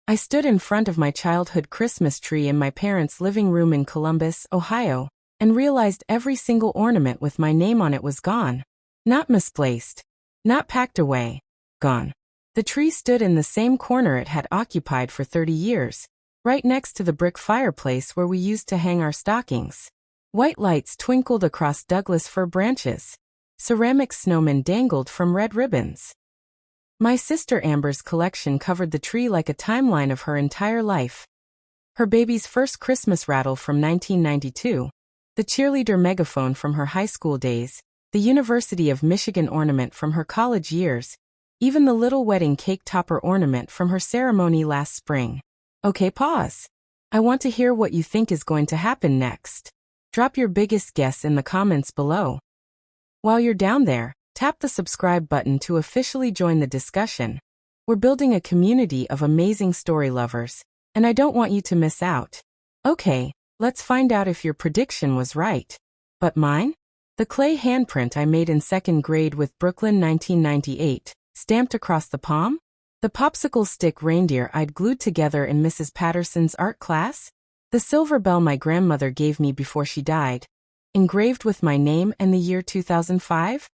I stood in front of my childhood Christmas tree in my parents' living room in Columbus, Ohio, and realized every single ornament with my name on it was gone. Not misplaced. Not packed away. Gone. The tree stood in the same corner it had occupied for 30 years, right next to the brick fireplace where we used to hang our stockings. White lights twinkled across Douglas fir branches. Ceramic snowmen dangled from red ribbons. My sister Amber's collection covered the tree like a timeline of her entire life. Her baby's first Christmas rattle from 1992, the cheerleader megaphone from her high school days, the University of Michigan ornament from her college years, even the little wedding cake topper ornament from her ceremony last spring. Okay, pause. I want to hear what you think is going to happen next. Drop your biggest guess in the comments below. While you're down there, tap the subscribe button to officially join the discussion. We're building a community of amazing story lovers, and I don't want you to miss out. Okay, let's find out if your prediction was right. But mine? The clay handprint I made in 2nd grade with Brooklyn 1998, stamped across the palm? The popsicle stick reindeer I'd glued together in Mrs. Patterson's art class? The silver bell my grandmother gave me before she died, engraved with my name and the year 2005?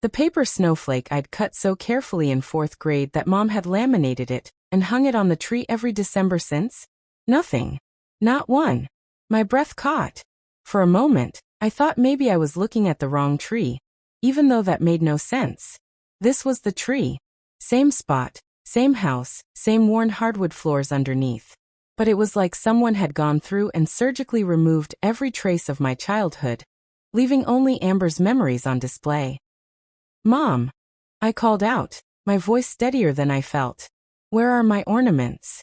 The paper snowflake I'd cut so carefully in 4th grade that Mom had laminated it and hung it on the tree every December since? Nothing. Not one. My breath caught. For a moment, I thought maybe I was looking at the wrong tree, even though that made no sense. This was the tree. Same spot, same house, same worn hardwood floors underneath. But it was like someone had gone through and surgically removed every trace of my childhood, leaving only Amber's memories on display. Mom! I called out, my voice steadier than I felt. Where are my ornaments?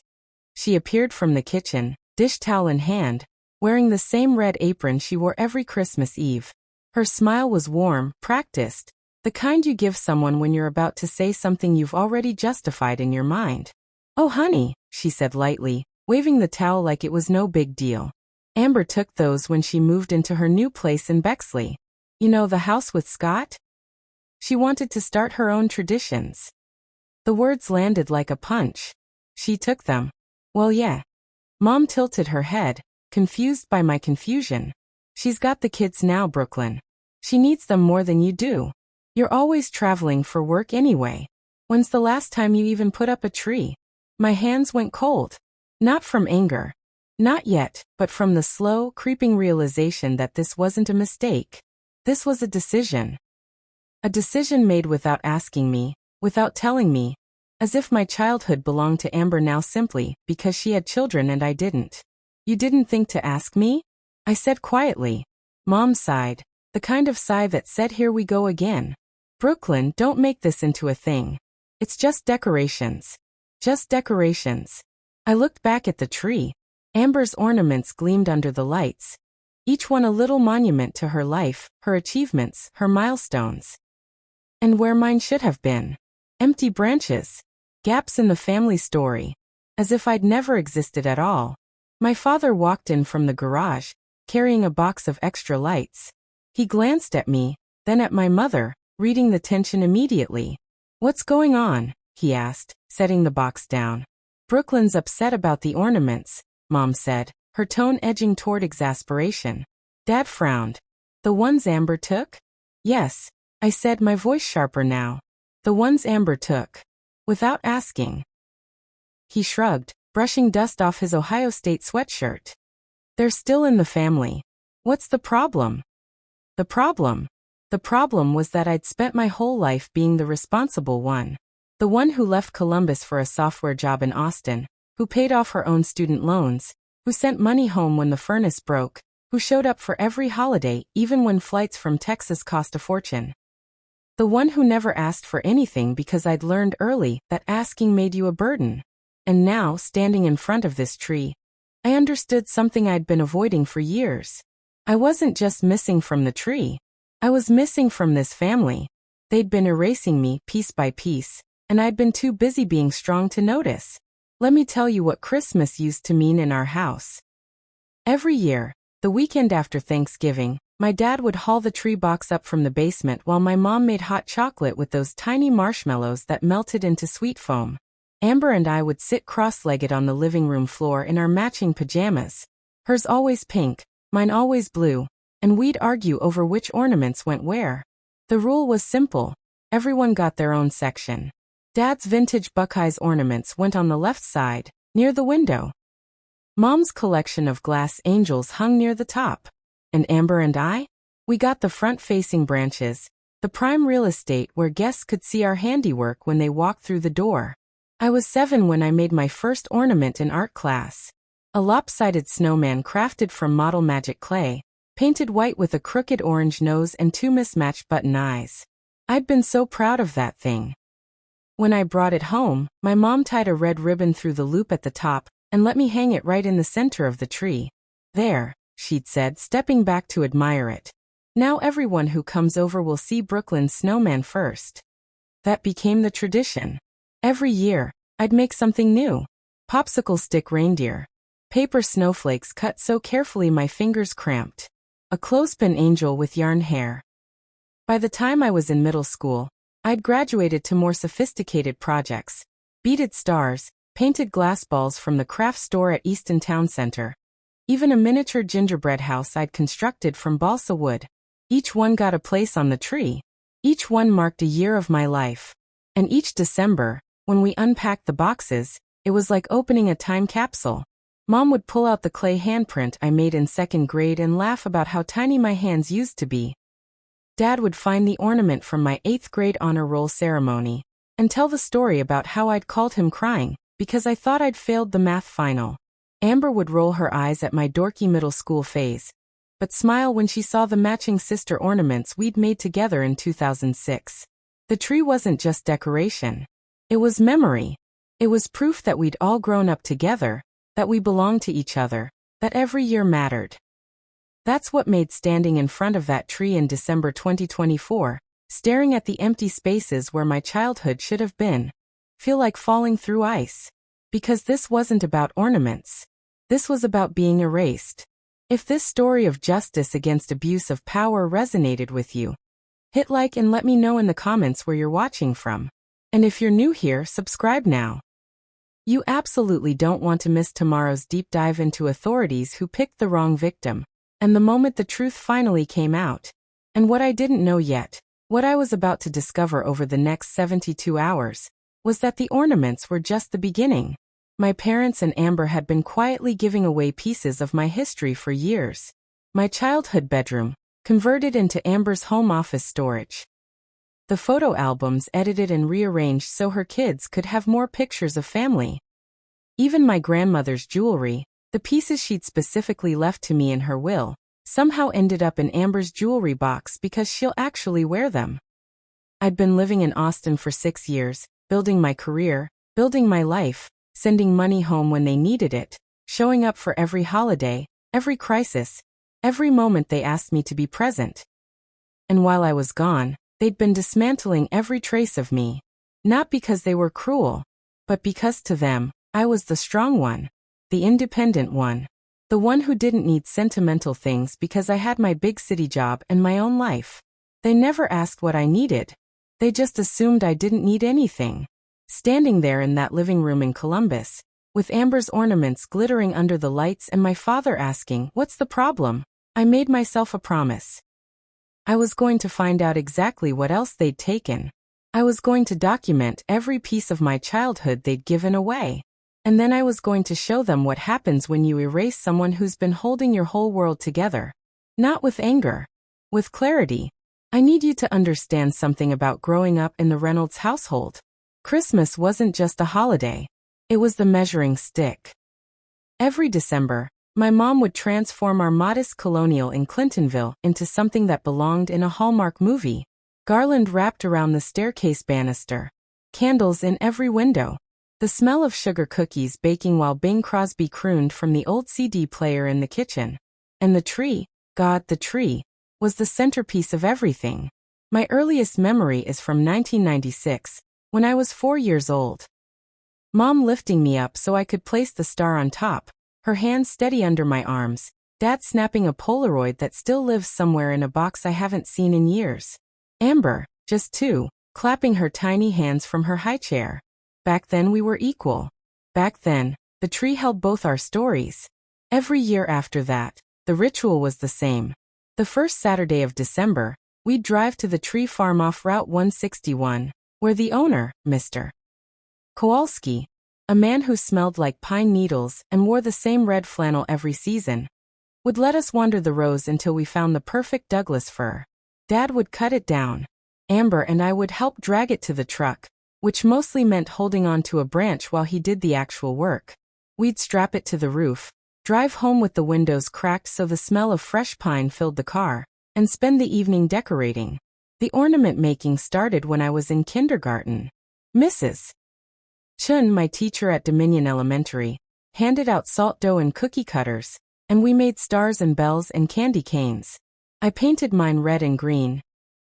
She appeared from the kitchen, dish towel in hand, wearing the same red apron she wore every Christmas Eve. Her smile was warm, practiced, the kind you give someone when you're about to say something you've already justified in your mind. Oh honey, she said lightly, waving the towel like it was no big deal. Amber took those when she moved into her new place in Bexley. You know, the house with Scott? She wanted to start her own traditions. The words landed like a punch. She took them. Well, yeah. Mom tilted her head, confused by my confusion. She's got the kids now, Brooklyn. She needs them more than you do. You're always traveling for work anyway. When's the last time you even put up a tree? My hands went cold. Not from anger. Not yet, but from the slow, creeping realization that this wasn't a mistake. This was a decision. A decision made without asking me, without telling me, as if my childhood belonged to Amber now simply because she had children and I didn't. You didn't think to ask me? I said quietly. Mom sighed, the kind of sigh that said here we go again. Brooklyn, don't make this into a thing. It's just decorations. Just decorations. I looked back at the tree. Amber's ornaments gleamed under the lights, each one a little monument to her life, her achievements, her milestones. And where mine should have been. Empty branches. Gaps in the family story. As if I'd never existed at all. My father walked in from the garage, carrying a box of extra lights. He glanced at me, then at my mother, reading the tension immediately. What's going on? He asked, setting the box down. Brooklyn's upset about the ornaments, Mom said, her tone edging toward exasperation. Dad frowned. The ones Amber took? Yes, I said, my voice sharper now. The ones Amber took. Without asking. He shrugged, brushing dust off his Ohio State sweatshirt. They're still in the family. What's the problem? The problem was that I'd spent my whole life being the responsible one. The one who left Columbus for a software job in Austin, who paid off her own student loans, who sent money home when the furnace broke, who showed up for every holiday even when flights from Texas cost a fortune. The one who never asked for anything because I'd learned early that asking made you a burden. And now, standing in front of this tree, I understood something I'd been avoiding for years. I wasn't just missing from the tree. I was missing from this family. They'd been erasing me piece by piece, and I'd been too busy being strong to notice. Let me tell you what Christmas used to mean in our house. Every year, the weekend after Thanksgiving, my dad would haul the tree box up from the basement while my mom made hot chocolate with those tiny marshmallows that melted into sweet foam. Amber and I would sit cross-legged on the living room floor in our matching pajamas. Hers always pink, mine always blue, and we'd argue over which ornaments went where. The rule was simple. Everyone got their own section. Dad's vintage Buckeyes ornaments went on the left side, near the window. Mom's collection of glass angels hung near the top. And Amber and I? We got the front-facing branches, the prime real estate where guests could see our handiwork when they walked through the door. I was 7 when I made my first ornament in art class. A lopsided snowman crafted from model magic clay, painted white with a crooked orange nose and 2 mismatched button eyes. I'd been so proud of that thing. When I brought it home, my mom tied a red ribbon through the loop at the top and let me hang it right in the center of the tree. There, she'd said, stepping back to admire it. Now everyone who comes over will see Brooklyn's snowman first. That became the tradition. Every year, I'd make something new. Popsicle stick reindeer. Paper snowflakes cut so carefully my fingers cramped. A clothespin angel with yarn hair. By the time I was in middle school, I'd graduated to more sophisticated projects. Beaded stars, painted glass balls from the craft store at Easton Town Center. Even a miniature gingerbread house I'd constructed from balsa wood. Each one got a place on the tree. Each one marked a year of my life. And each December, when we unpacked the boxes, it was like opening a time capsule. Mom would pull out the clay handprint I made in 2nd grade and laugh about how tiny my hands used to be. Dad would find the ornament from my 8th grade honor roll ceremony and tell the story about how I'd called him crying because I thought I'd failed the math final. Amber would roll her eyes at my dorky middle school phase, but smile when she saw the matching sister ornaments we'd made together in 2006. The tree wasn't just decoration. It was memory. It was proof that we'd all grown up together, that we belonged to each other, that every year mattered. That's what made standing in front of that tree in December 2024, staring at the empty spaces where my childhood should have been, feel like falling through ice. Because this wasn't about ornaments. This was about being erased. If this story of justice against abuse of power resonated with you, hit like and let me know in the comments where you're watching from. And if you're new here, subscribe now. You absolutely don't want to miss tomorrow's deep dive into authorities who picked the wrong victim, and the moment the truth finally came out. And what I didn't know yet, what I was about to discover over the next 72 hours, was that the ornaments were just the beginning. My parents and Amber had been quietly giving away pieces of my history for years. My childhood bedroom, converted into Amber's home office storage. The photo albums edited and rearranged so her kids could have more pictures of family. Even my grandmother's jewelry, the pieces she'd specifically left to me in her will, somehow ended up in Amber's jewelry box because she'll actually wear them. I'd been living in Austin for 6 years, building my career, building my life, sending money home when they needed it, showing up for every holiday, every crisis, every moment they asked me to be present. And while I was gone, they'd been dismantling every trace of me. Not because they were cruel, but because to them, I was the strong one, the independent one, the one who didn't need sentimental things because I had my big city job and my own life. They never asked what I needed. They just assumed I didn't need anything. Standing there in that living room in Columbus, with Amber's ornaments glittering under the lights and my father asking, "What's the problem?" I made myself a promise. I was going to find out exactly what else they'd taken. I was going to document every piece of my childhood they'd given away. And then I was going to show them what happens when you erase someone who's been holding your whole world together. Not with anger. With clarity. I need you to understand something about growing up in the Reynolds household. Christmas wasn't just a holiday. It was the measuring stick. Every December, my mom would transform our modest colonial in Clintonville into something that belonged in a Hallmark movie. Garland wrapped around the staircase banister. Candles in every window. The smell of sugar cookies baking while Bing Crosby crooned from the old CD player in the kitchen. And the tree, God, the tree, was the centerpiece of everything. My earliest memory is from 1996, when I was 4 years old. Mom lifting me up so I could place the star on top, her hands steady under my arms, Dad snapping a Polaroid that still lives somewhere in a box I haven't seen in years. Amber, just 2, clapping her tiny hands from her high chair. Back then we were equal. Back then, the tree held both our stories. Every year after that, the ritual was the same. The first Saturday of December, we'd drive to the tree farm off Route 161, where the owner, Mr. Kowalski, a man who smelled like pine needles and wore the same red flannel every season, would let us wander the rows until we found the perfect Douglas fir. Dad would cut it down. Amber and I would help drag it to the truck, which mostly meant holding on to a branch while he did the actual work. We'd strap it to the roof, drive home with the windows cracked so the smell of fresh pine filled the car, and spend the evening decorating. The ornament making started when I was in kindergarten. Mrs. Chun, my teacher at Dominion Elementary, handed out salt dough and cookie cutters, and we made stars and bells and candy canes. I painted mine red and green,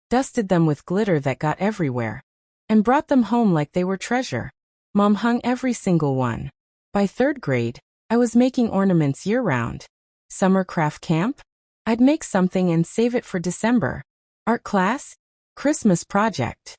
dusted them with glitter that got everywhere, and brought them home like they were treasure. Mom hung every single one. By third grade, I was making ornaments year-round. Summer craft camp? I'd make something and save it for December. Art class? Christmas project.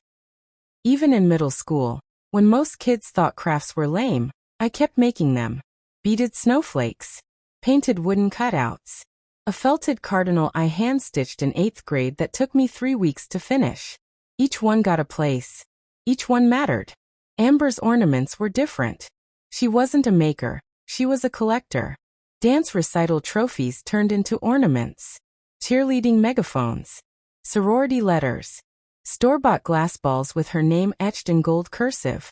Even in middle school, when most kids thought crafts were lame, I kept making them. Beaded snowflakes. Painted wooden cutouts. A felted cardinal I hand-stitched in 8th grade that took me 3 weeks to finish. Each one got a place. Each one mattered. Amber's ornaments were different. She wasn't a maker, she was a collector. Dance recital trophies turned into ornaments. Cheerleading megaphones. Sorority letters. Store-bought glass balls with her name etched in gold cursive.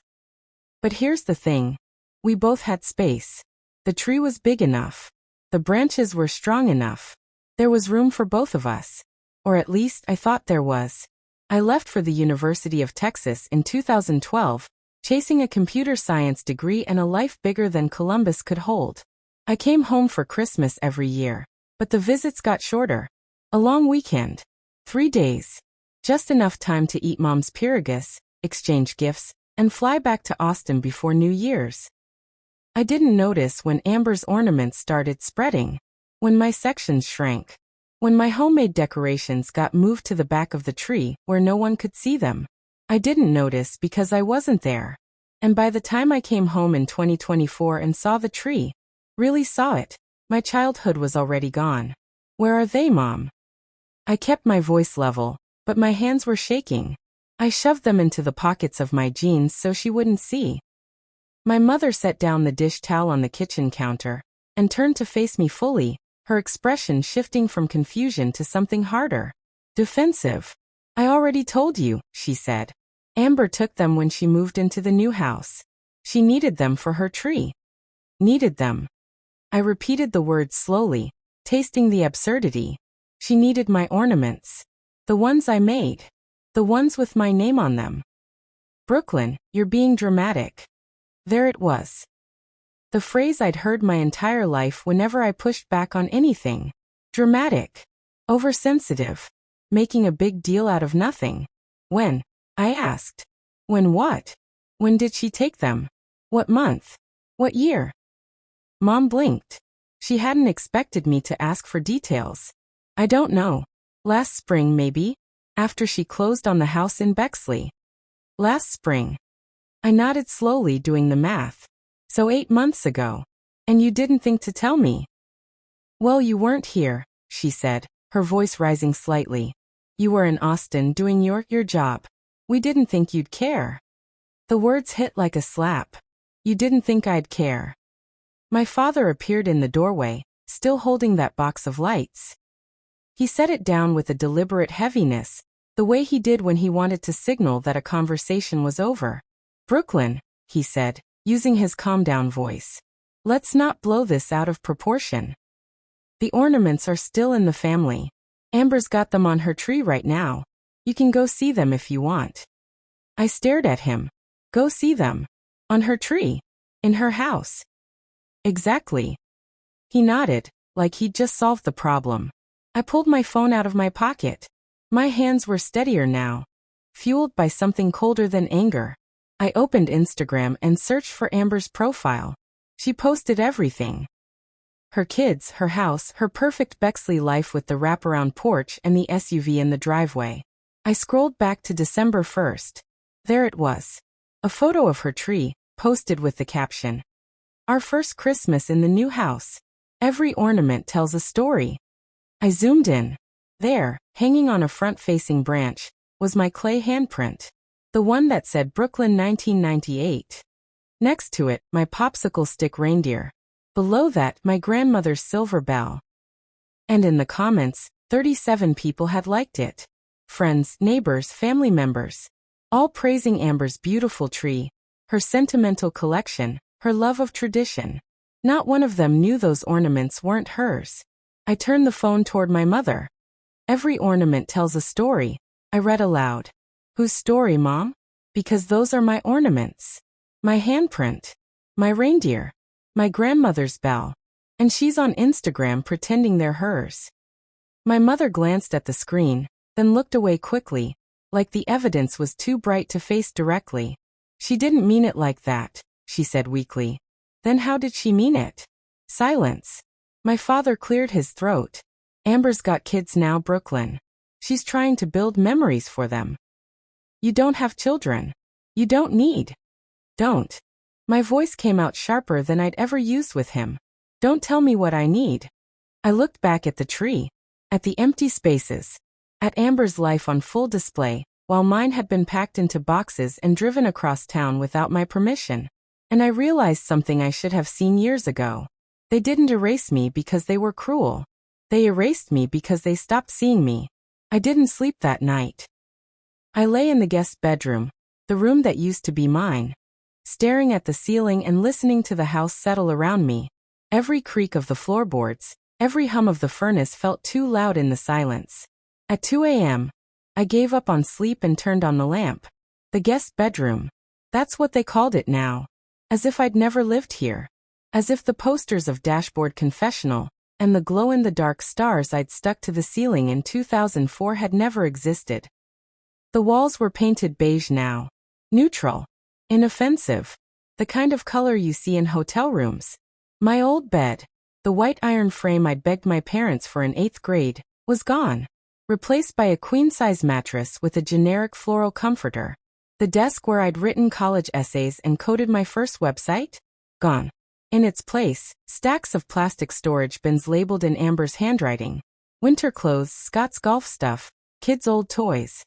But here's the thing. We both had space. The tree was big enough. The branches were strong enough. There was room for both of us. Or at least I thought there was. I left for the University of Texas in 2012, chasing a computer science degree and a life bigger than Columbus could hold. I came home for Christmas every year, but the visits got shorter. A long weekend. 3 days. Just enough time to eat Mom's pierogies, exchange gifts, and fly back to Austin before New Year's. I didn't notice when Amber's ornaments started spreading, when my sections shrank, when my homemade decorations got moved to the back of the tree where no one could see them. I didn't notice because I wasn't there. And by the time I came home in 2024 and saw the tree, really saw it, my childhood was already gone. Where are they, Mom? I kept my voice level, but my hands were shaking. I shoved them into the pockets of my jeans so she wouldn't see. My mother set down the dish towel on the kitchen counter and turned to face me fully, her expression shifting from confusion to something harder. Defensive. I already told you, she said. Amber took them when she moved into the new house. She needed them for her tree. Needed them. I repeated the words slowly, tasting the absurdity. She needed my ornaments. The ones I made. The ones with my name on them. Brooklyn, you're being dramatic. There it was. The phrase I'd heard my entire life whenever I pushed back on anything. Dramatic. Oversensitive. Making a big deal out of nothing. When? I asked. When what? When did she take them? What month? What year? Mom blinked. She hadn't expected me to ask for details. I don't know. Last spring, maybe? After she closed on the house in Bexley. Last spring. I nodded slowly, doing the math. So 8 months ago. And you didn't think to tell me? Well, you weren't here, she said, her voice rising slightly. You were in Austin doing your job. We didn't think you'd care. The words hit like a slap. You didn't think I'd care. My father appeared in the doorway, still holding that box of lights. He set it down with a deliberate heaviness, the way he did when he wanted to signal that a conversation was over. Brooklyn, he said, using his calm-down voice. Let's not blow this out of proportion. The ornaments are still in the family. Amber's got them on her tree right now. You can go see them if you want. I stared at him. Go see them. On her tree. In her house. Exactly. He nodded, like he'd just solved the problem. I pulled my phone out of my pocket. My hands were steadier now. Fueled by something colder than anger. I opened Instagram and searched for Amber's profile. She posted everything. Her kids, her house, her perfect Bexley life with the wraparound porch and the SUV in the driveway. I scrolled back to December 1st. There it was. A photo of her tree, posted with the caption, "Our first Christmas in the new house. Every ornament tells a story." I zoomed in. There, hanging on a front-facing branch, was my clay handprint. The one that said Brooklyn 1998. Next to it, my popsicle stick reindeer. Below that, my grandmother's silver bell. And in the comments, 37 people had liked it. Friends, neighbors, family members. All praising Amber's beautiful tree, her sentimental collection, her love of tradition. Not one of them knew those ornaments weren't hers. I turned the phone toward my mother. "Every ornament tells a story," I read aloud. "Whose story, Mom?" "Because those are my ornaments. My handprint. My reindeer. My grandmother's bell. And she's on Instagram pretending they're hers." My mother glanced at the screen, then looked away quickly, like the evidence was too bright to face directly. "She didn't mean it like that," she said weakly. "Then how did she mean it?" Silence. My father cleared his throat. "Amber's got kids now, Brooklyn. She's trying to build memories for them. You don't have children. You don't need. Don't." My voice came out sharper than I'd ever used with him. "Don't tell me what I need." I looked back at the tree, at the empty spaces, at Amber's life on full display, while mine had been packed into boxes and driven across town without my permission. And I realized something I should have seen years ago. They didn't erase me because they were cruel. They erased me because they stopped seeing me. I didn't sleep that night. I lay in the guest bedroom, the room that used to be mine, staring at the ceiling and listening to the house settle around me. Every creak of the floorboards, every hum of the furnace felt too loud in the silence. At 2 a.m., I gave up on sleep and turned on the lamp. The guest bedroom. That's what they called it now. As if I'd never lived here. As if the posters of Dashboard Confessional and the glow-in-the-dark stars I'd stuck to the ceiling in 2004 had never existed. The walls were painted beige now. Neutral. Inoffensive. The kind of color you see in hotel rooms. My old bed, the white iron frame I'd begged my parents for in 8th grade, was gone. Replaced by a queen-size mattress with a generic floral comforter. The desk where I'd written college essays and coded my first website? Gone. In its place, stacks of plastic storage bins labeled in Amber's handwriting. Winter clothes, Scott's golf stuff, kids' old toys.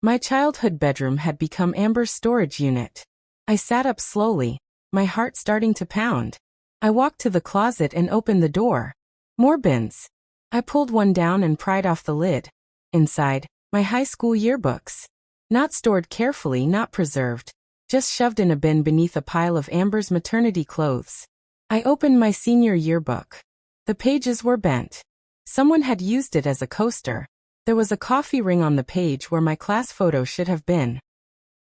My childhood bedroom had become Amber's storage unit. I sat up slowly, my heart starting to pound. I walked to the closet and opened the door. More bins. I pulled one down and pried off the lid. Inside, my high school yearbooks. Not stored carefully, not preserved. Just shoved in a bin beneath a pile of Amber's maternity clothes. I opened my senior yearbook. The pages were bent. Someone had used it as a coaster. There was a coffee ring on the page where my class photo should have been.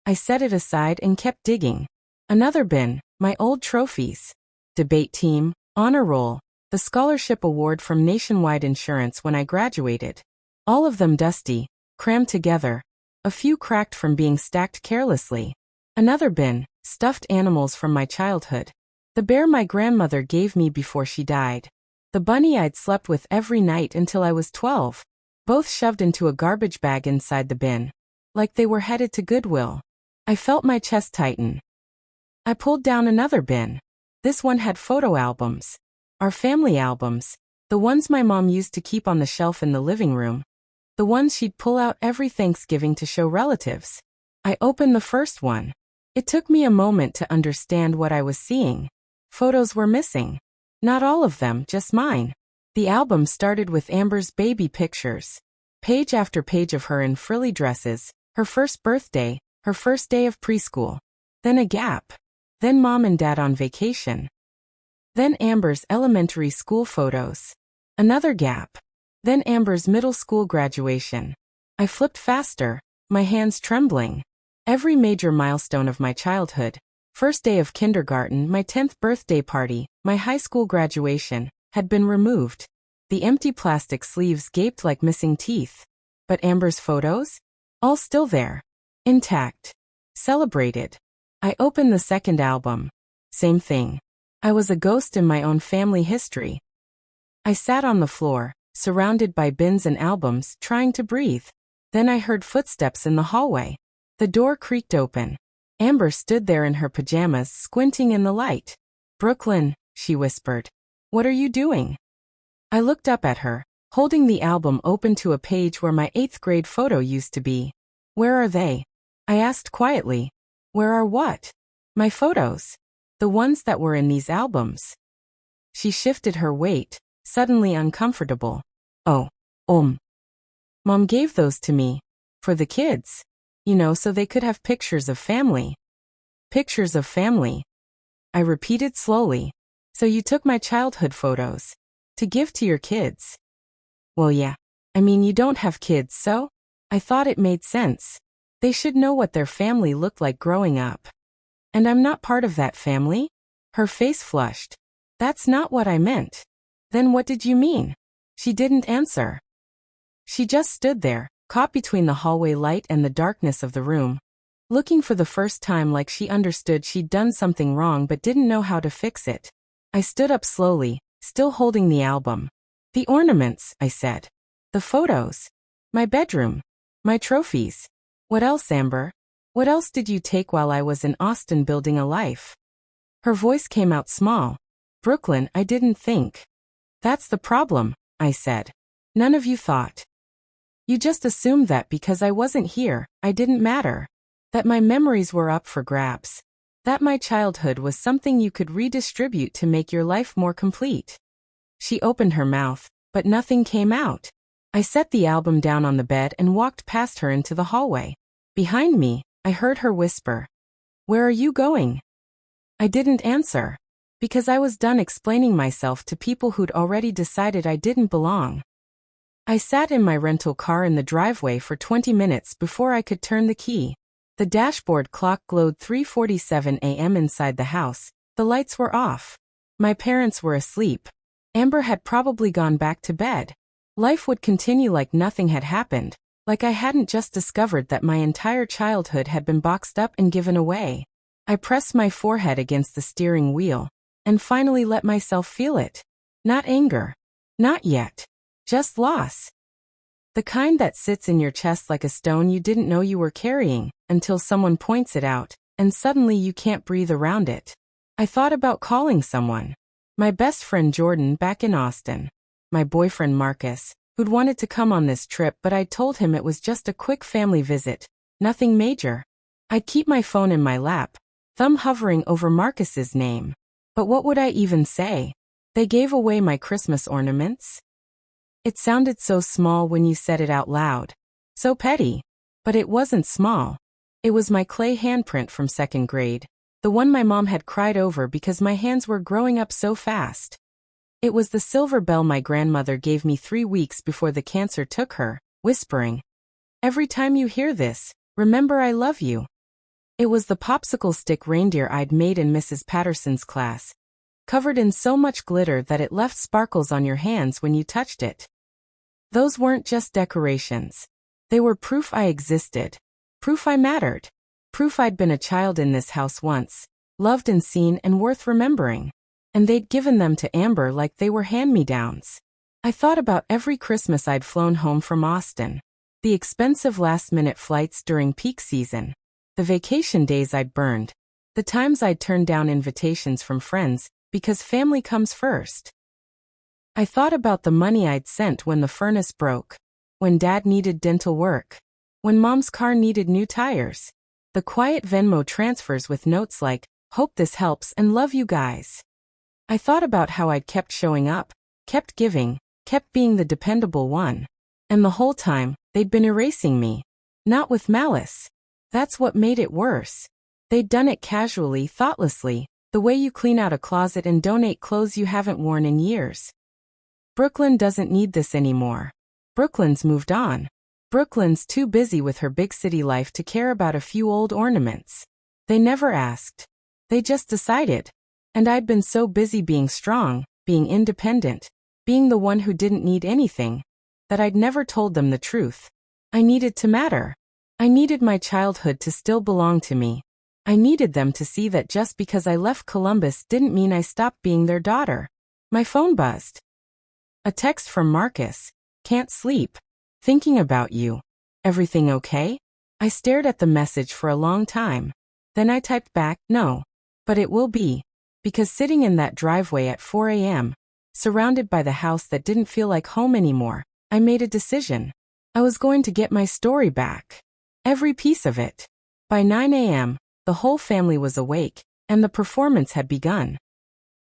I set it aside and kept digging. Another bin, my old trophies. Debate team, honor roll, the scholarship award from Nationwide Insurance when I graduated. All of them dusty, crammed together. A few cracked from being stacked carelessly. Another bin, stuffed animals from my childhood. The bear my grandmother gave me before she died. The bunny I'd slept with every night until I was 12. Both shoved into a garbage bag inside the bin. Like they were headed to Goodwill. I felt my chest tighten. I pulled down another bin. This one had photo albums. Our family albums. The ones my mom used to keep on the shelf in the living room. The ones she'd pull out every Thanksgiving to show relatives. I opened the first one. It took me a moment to understand what I was seeing. Photos were missing. Not all of them, just mine. The album started with Amber's baby pictures. Page after page of her in frilly dresses, her first birthday, her first day of preschool. Then a gap. Then Mom and Dad on vacation. Then Amber's elementary school photos. Another gap. Then Amber's middle school graduation. I flipped faster, my hands trembling. Every major milestone of my childhood, first day of kindergarten, my 10th birthday party, my high school graduation, had been removed. The empty plastic sleeves gaped like missing teeth. But Amber's photos? All still there. Intact. Celebrated. I opened the second album. Same thing. I was a ghost in my own family history. I sat on the floor, surrounded by bins and albums, trying to breathe. Then I heard footsteps in the hallway. The door creaked open. Amber stood there in her pajamas, squinting in the light. "Brooklyn," she whispered. "What are you doing?" I looked up at her, holding the album open to a page where my 8th grade photo used to be. "Where are they?" I asked quietly. "Where are what?" "My photos. The ones that were in these albums." She shifted her weight, suddenly uncomfortable. "Oh, Mom gave those to me. For the kids. You know, so they could have pictures of family." "Pictures of family?" I repeated slowly. "So you took my childhood photos to give to your kids?" "Well, yeah. I mean, you don't have kids, so I thought it made sense. They should know what their family looked like growing up." "And I'm not part of that family?" Her face flushed. "That's not what I meant." "Then what did you mean?" She didn't answer. She just stood there, caught between the hallway light and the darkness of the room, looking for the first time like she understood she'd done something wrong but didn't know how to fix it. I stood up slowly, still holding the album. "The ornaments," I said. "The photos. My bedroom. My trophies. What else, Amber? What else did you take while I was in Austin building a life?" Her voice came out small. "Brooklyn, I didn't think." "That's the problem," I said. "None of you thought. You just assumed that because I wasn't here, I didn't matter. That my memories were up for grabs. That my childhood was something you could redistribute to make your life more complete." She opened her mouth, but nothing came out. I set the album down on the bed and walked past her into the hallway. Behind me, I heard her whisper, "Where are you going?" I didn't answer, because I was done explaining myself to people who'd already decided I didn't belong. I sat in my rental car in the driveway for 20 minutes before I could turn the key. The dashboard clock glowed 3:47 a.m. inside the house. The lights were off. My parents were asleep. Amber had probably gone back to bed. Life would continue like nothing had happened, like I hadn't just discovered that my entire childhood had been boxed up and given away. I pressed my forehead against the steering wheel, and finally let myself feel it. Not anger. Not yet. Just loss. The kind that sits in your chest like a stone you didn't know you were carrying, until someone points it out, and suddenly you can't breathe around it. I thought about calling someone. My best friend Jordan back in Austin. My boyfriend Marcus, who'd wanted to come on this trip but I'd told him it was just a quick family visit. Nothing major. I'd keep my phone in my lap, thumb hovering over Marcus's name. But what would I even say? They gave away my Christmas ornaments? It sounded so small when you said it out loud. So petty. But it wasn't small. It was my clay handprint from 2nd grade, the one my mom had cried over because my hands were growing up so fast. It was the silver bell my grandmother gave me 3 weeks before the cancer took her, whispering, "Every time you hear this, remember I love you." It was the popsicle stick reindeer I'd made in Mrs. Patterson's class, covered in so much glitter that it left sparkles on your hands when you touched it. Those weren't just decorations. They were proof I existed. Proof I mattered. Proof I'd been a child in this house once, loved and seen and worth remembering. And they'd given them to Amber like they were hand-me-downs. I thought about every Christmas I'd flown home from Austin. The expensive last-minute flights during peak season. The vacation days I'd burned. The times I'd turned down invitations from friends because family comes first. I thought about the money I'd sent when the furnace broke, when Dad needed dental work, when Mom's car needed new tires, the quiet Venmo transfers with notes like, "Hope this helps and love you guys." I thought about how I'd kept showing up, kept giving, kept being the dependable one. And the whole time, they'd been erasing me. Not with malice. That's what made it worse. They'd done it casually, thoughtlessly, the way you clean out a closet and donate clothes you haven't worn in years. Brooklyn doesn't need this anymore. Brooklyn's moved on. Brooklyn's too busy with her big city life to care about a few old ornaments. They never asked. They just decided. And I'd been so busy being strong, being independent, being the one who didn't need anything, that I'd never told them the truth. I needed to matter. I needed my childhood to still belong to me. I needed them to see that just because I left Columbus didn't mean I stopped being their daughter. My phone buzzed. A text from Marcus. "Can't sleep. Thinking about you. Everything okay?" I stared at the message for a long time. Then I typed back, no. But it will be. Because sitting in that driveway at 4 a.m., surrounded by the house that didn't feel like home anymore, I made a decision. I was going to get my story back. Every piece of it. By 9 a.m., the whole family was awake, and the performance had begun.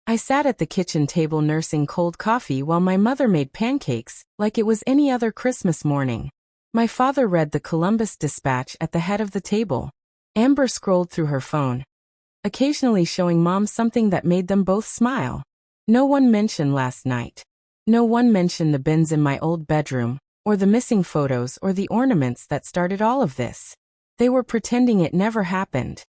I sat at the kitchen table nursing cold coffee while my mother made pancakes, like it was any other Christmas morning. My father read the Columbus Dispatch at the head of the table. Amber scrolled through her phone, occasionally showing Mom something that made them both smile. No one mentioned last night. No one mentioned the bins in my old bedroom, or the missing photos or the ornaments that started all of this. They were pretending it never happened.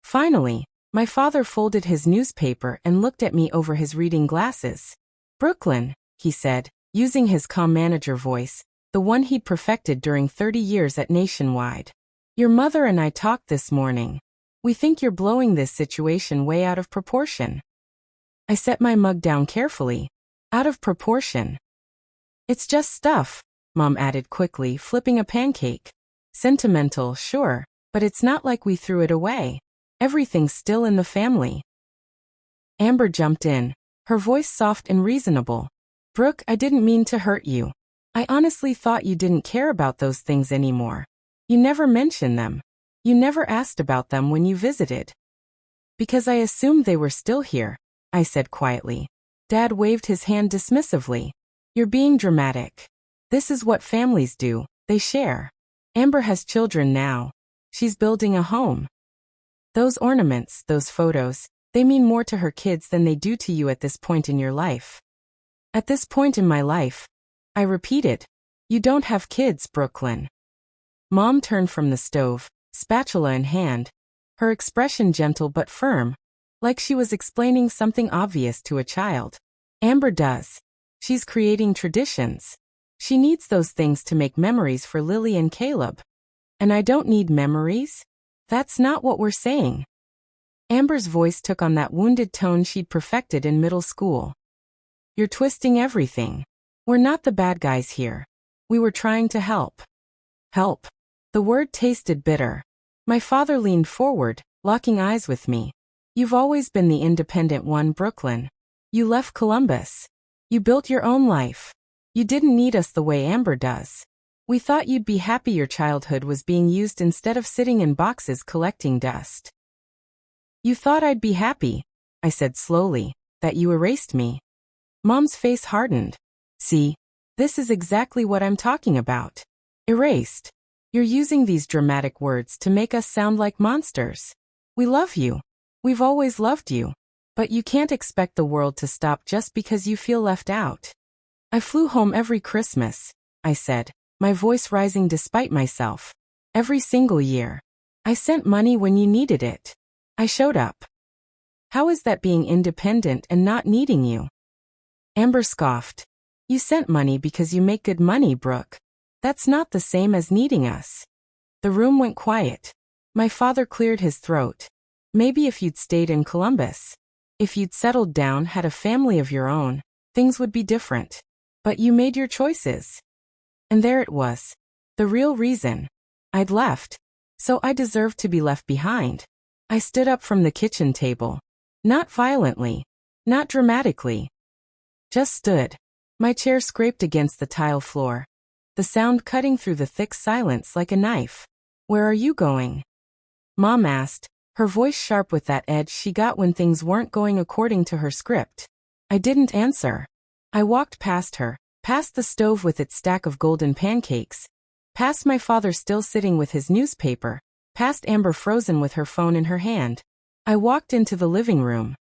Finally, my father folded his newspaper and looked at me over his reading glasses. "Brooklyn," he said, using his calm manager voice, the one he'd perfected during 30 years at Nationwide. "Your mother and I talked this morning. We think you're blowing this situation way out of proportion." I set my mug down carefully. Out of proportion. "It's just stuff," Mom added quickly, flipping a pancake. "Sentimental, sure, but it's not like we threw it away. Everything's still in the family." Amber jumped in, her voice soft and reasonable. "Brooke, I didn't mean to hurt you. I honestly thought you didn't care about those things anymore. You never mentioned them. You never asked about them when you visited." "Because I assumed they were still here," I said quietly. Dad waved his hand dismissively. "You're being dramatic. This is what families do, they share. Amber has children now. She's building a home. Those ornaments, those photos, they mean more to her kids than they do to you at this point in your life." "At this point in my life," I repeated. "You don't have kids, Brooklyn." Mom turned from the stove, spatula in hand, her expression gentle but firm, like she was explaining something obvious to a child. "Amber does. She's creating traditions. She needs those things to make memories for Lily and Caleb. And I don't need memories? That's not what we're saying." Amber's voice took on that wounded tone she'd perfected in middle school. "You're twisting everything. We're not the bad guys here. We were trying to help." Help. The word tasted bitter. My father leaned forward, locking eyes with me. "You've always been the independent one, Brooklyn. You left Columbus. You built your own life. You didn't need us the way Amber does. We thought you'd be happy your childhood was being used instead of sitting in boxes collecting dust." "You thought I'd be happy," I said slowly, "that you erased me." Mom's face hardened. "See? This is exactly what I'm talking about. Erased. You're using these dramatic words to make us sound like monsters. We love you. We've always loved you. But you can't expect the world to stop just because you feel left out." "I flew home every Christmas," I said, my voice rising despite myself. "Every single year. I sent money when you needed it. I showed up. How is that being independent and not needing you?" Amber scoffed. "You sent money because you make good money, Brooke. That's not the same as needing us." The room went quiet. My father cleared his throat. "Maybe if you'd stayed in Columbus, if you'd settled down, had a family of your own, things would be different. But you made your choices." And there it was. The real reason. I'd left. So I deserved to be left behind. I stood up from the kitchen table. Not violently. Not dramatically. Just stood. My chair scraped against the tile floor. The sound cutting through the thick silence like a knife. "Where are you going?" Mom asked, her voice sharp with that edge she got when things weren't going according to her script. I didn't answer. I walked past her, past the stove with its stack of golden pancakes, past my father still sitting with his newspaper, past Amber frozen with her phone in her hand. I walked into the living room.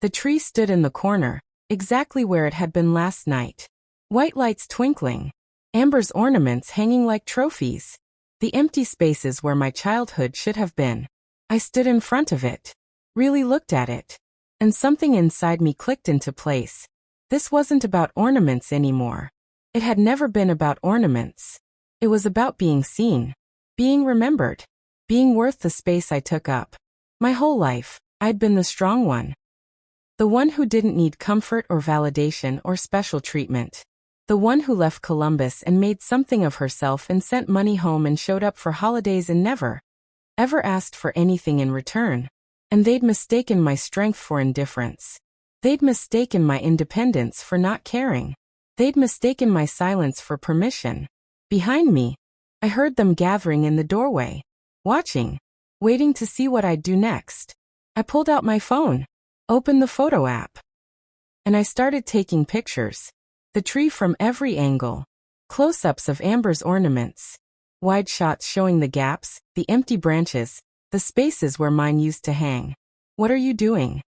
The tree stood in the corner, exactly where it had been last night. White lights twinkling. Amber's ornaments hanging like trophies. The empty spaces where my childhood should have been. I stood in front of it. Really looked at it. And something inside me clicked into place. This wasn't about ornaments anymore. It had never been about ornaments. It was about being seen. Being remembered. Being worth the space I took up. My whole life, I'd been the strong one. The one who didn't need comfort or validation or special treatment. The one who left Columbus and made something of herself and sent money home and showed up for holidays and never, ever asked for anything in return. And they'd mistaken my strength for indifference. They'd mistaken my independence for not caring. They'd mistaken my silence for permission. Behind me, I heard them gathering in the doorway, watching, waiting to see what I'd do next. I pulled out my phone, opened the photo app, and I started taking pictures. The tree from every angle. Close-ups of Amber's ornaments. Wide shots showing the gaps, the empty branches, the spaces where mine used to hang. What are you doing?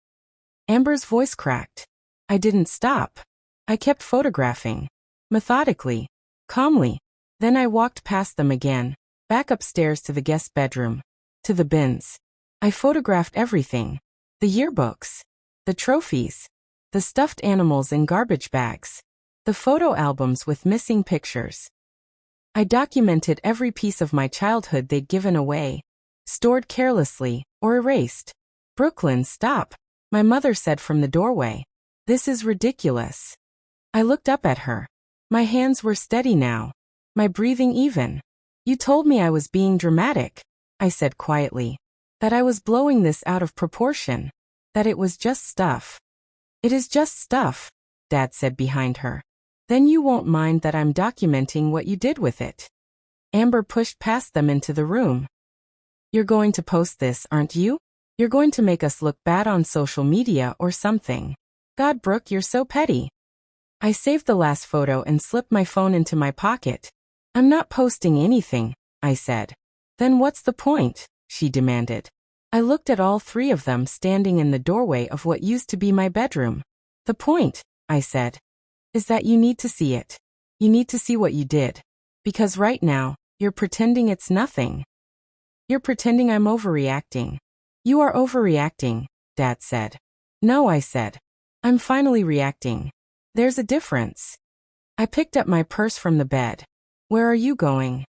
Amber's voice cracked. I didn't stop. I kept photographing. Methodically. Calmly. Then I walked past them again, back upstairs to the guest bedroom. To the bins. I photographed everything. The yearbooks. The trophies. The stuffed animals in garbage bags. The photo albums with missing pictures. I documented every piece of my childhood they'd given away, stored carelessly, or erased. Brooklyn, stop, my mother said from the doorway. This is ridiculous. I looked up at her. My hands were steady now. My breathing even. You told me I was being dramatic, I said quietly. That I was blowing this out of proportion. That it was just stuff. It is just stuff, Dad said behind her. Then you won't mind that I'm documenting what you did with it. Amber pushed past them into the room. You're going to post this, aren't you? You're going to make us look bad on social media or something. God, Brooke, you're so petty. I saved the last photo and slipped my phone into my pocket. I'm not posting anything, I said. Then what's the point? She demanded. I looked at all three of them standing in the doorway of what used to be my bedroom. The point, I said, is that you need to see it. You need to see what you did. Because right now, you're pretending it's nothing. You're pretending I'm overreacting. You are overreacting, Dad said. No, I said. I'm finally reacting. There's a difference. I picked up my purse from the bed. Where are you going?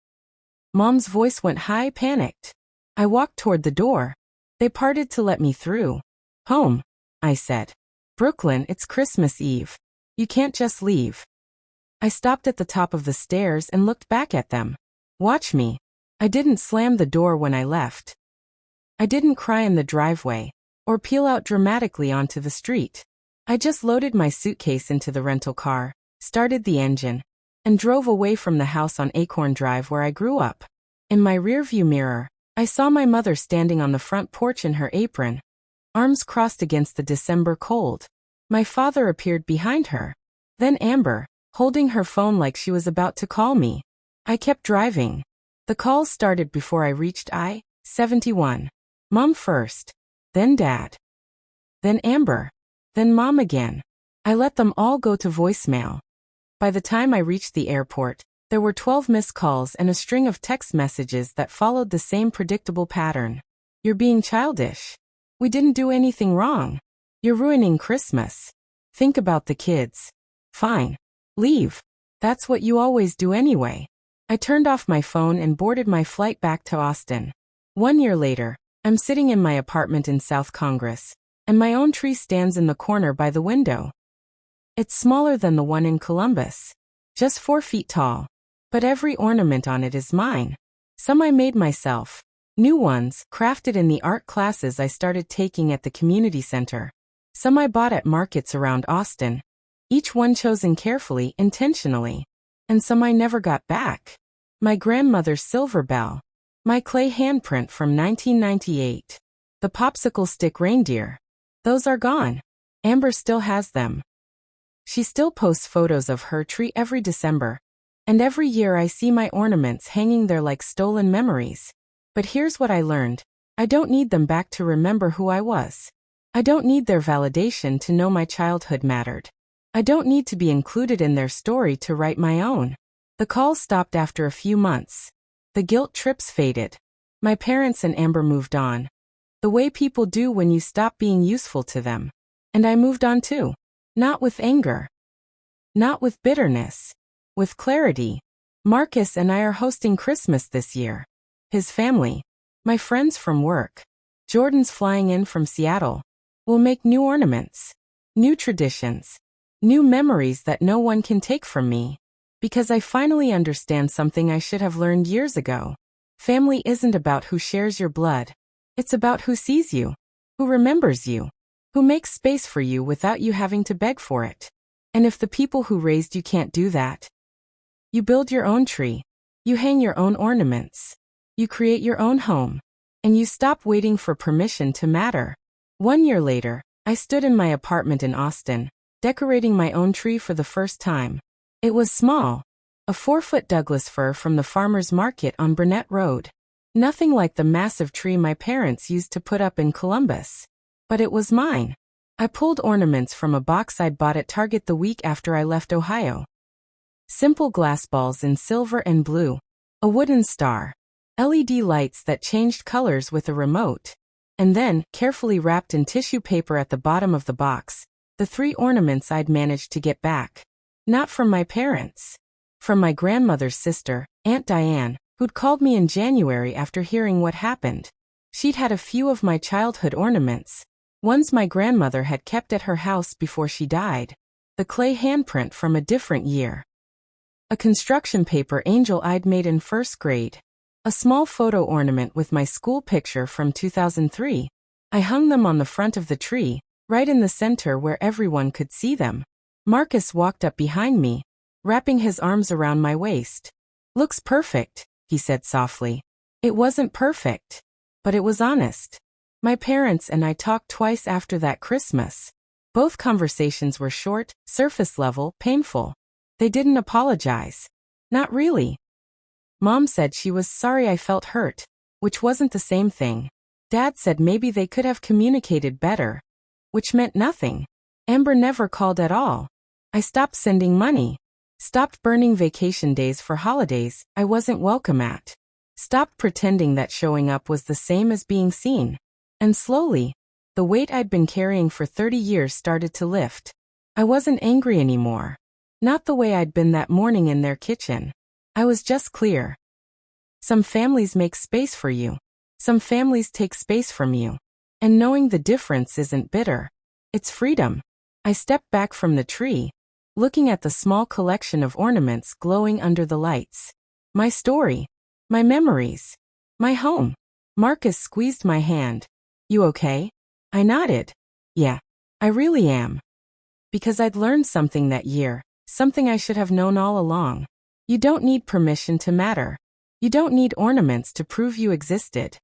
Mom's voice went high, panicked. I walked toward the door. They parted to let me through. Home, I said. Brooklyn, it's Christmas Eve. You can't just leave. I stopped at the top of the stairs and looked back at them. Watch me. I didn't slam the door when I left. I didn't cry in the driveway, or peel out dramatically onto the street. I just loaded my suitcase into the rental car, started the engine, and drove away from the house on Acorn Drive where I grew up. In my rearview mirror, I saw my mother standing on the front porch in her apron, arms crossed against the December cold. My father appeared behind her. Then Amber, holding her phone like she was about to call me. I kept driving. The calls started before I reached I-71. Mom first, then Dad, then Amber, then Mom again. I let them all go to voicemail. By the time I reached the airport, there were 12 missed calls and a string of text messages that followed the same predictable pattern. You're being childish. We didn't do anything wrong. You're ruining Christmas. Think about the kids. Fine. Leave. That's what you always do anyway. I turned off my phone and boarded my flight back to Austin. 1 year later, I'm sitting in my apartment in South Congress, and my own tree stands in the corner by the window. It's smaller than the one in Columbus, just 4 feet tall, but every ornament on it is mine. Some I made myself, new ones crafted in the art classes I started taking at the community center. Some I bought at markets around Austin, each one chosen carefully, intentionally, and some I never got back. My grandmother's silver bell, my clay handprint from 1998, the popsicle stick reindeer. Those are gone. Amber still has them. She still posts photos of her tree every December, and every year I see my ornaments hanging there like stolen memories. But here's what I learned. I don't need them back to remember who I was. I don't need their validation to know my childhood mattered. I don't need to be included in their story to write my own. The calls stopped after a few months. The guilt trips faded. My parents and Amber moved on. The way people do when you stop being useful to them. And I moved on too. Not with anger. Not with bitterness. With clarity. Marcus and I are hosting Christmas this year. His family. My friends from work. Jordan's flying in from Seattle. We'll make new ornaments. New traditions. New memories that no one can take from me. Because I finally understand something I should have learned years ago. Family isn't about who shares your blood. It's about who sees you, who remembers you, who makes space for you without you having to beg for it. And if the people who raised you can't do that, you build your own tree, you hang your own ornaments, you create your own home, and you stop waiting for permission to matter. 1 year later, I stood in my apartment in Austin, decorating my own tree for the first time. It was small, a 4-foot Douglas fir from the farmer's market on Burnett Road. Nothing like the massive tree my parents used to put up in Columbus. But it was mine. I pulled ornaments from a box I'd bought at Target the week after I left Ohio. Simple glass balls in silver and blue, a wooden star, LED lights that changed colors with a remote, and then, carefully wrapped in tissue paper at the bottom of the box, the 3 ornaments I'd managed to get back. Not from my parents. From my grandmother's sister, Aunt Diane, who'd called me in January after hearing what happened. She'd had a few of my childhood ornaments, ones my grandmother had kept at her house before she died. The clay handprint from a different year. A construction paper angel I'd made in 1st grade. A small photo ornament with my school picture from 2003. I hung them on the front of the tree, right in the center where everyone could see them. Marcus walked up behind me, wrapping his arms around my waist. "Looks perfect," he said softly. It wasn't perfect, but it was honest. My parents and I talked twice after that Christmas. Both conversations were short, surface level, painful. They didn't apologize. Not really. Mom said she was sorry I felt hurt, which wasn't the same thing. Dad said maybe they could have communicated better, which meant nothing. Amber never called at all. I stopped sending money. Stopped burning vacation days for holidays I wasn't welcome at. Stopped pretending that showing up was the same as being seen. And slowly, the weight I'd been carrying for 30 years started to lift. I wasn't angry anymore. Not the way I'd been that morning in their kitchen. I was just clear. Some families make space for you. Some families take space from you. And knowing the difference isn't bitter. It's freedom. I stepped back from the tree, looking at the small collection of ornaments glowing under the lights. My story. My memories. My home. Marcus squeezed my hand. "You okay?" I nodded. "Yeah, I really am." Because I'd learned something that year, something I should have known all along. You don't need permission to matter. You don't need ornaments to prove you existed.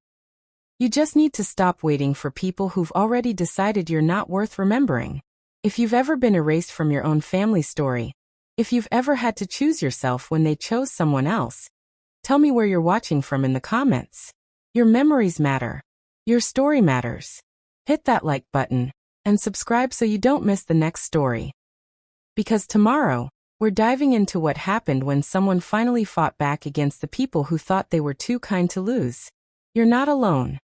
You just need to stop waiting for people who've already decided you're not worth remembering. If you've ever been erased from your own family story, if you've ever had to choose yourself when they chose someone else, tell me where you're watching from in the comments. Your memories matter. Your story matters. Hit that like button and subscribe so you don't miss the next story. Because tomorrow, we're diving into what happened when someone finally fought back against the people who thought they were too kind to lose. You're not alone.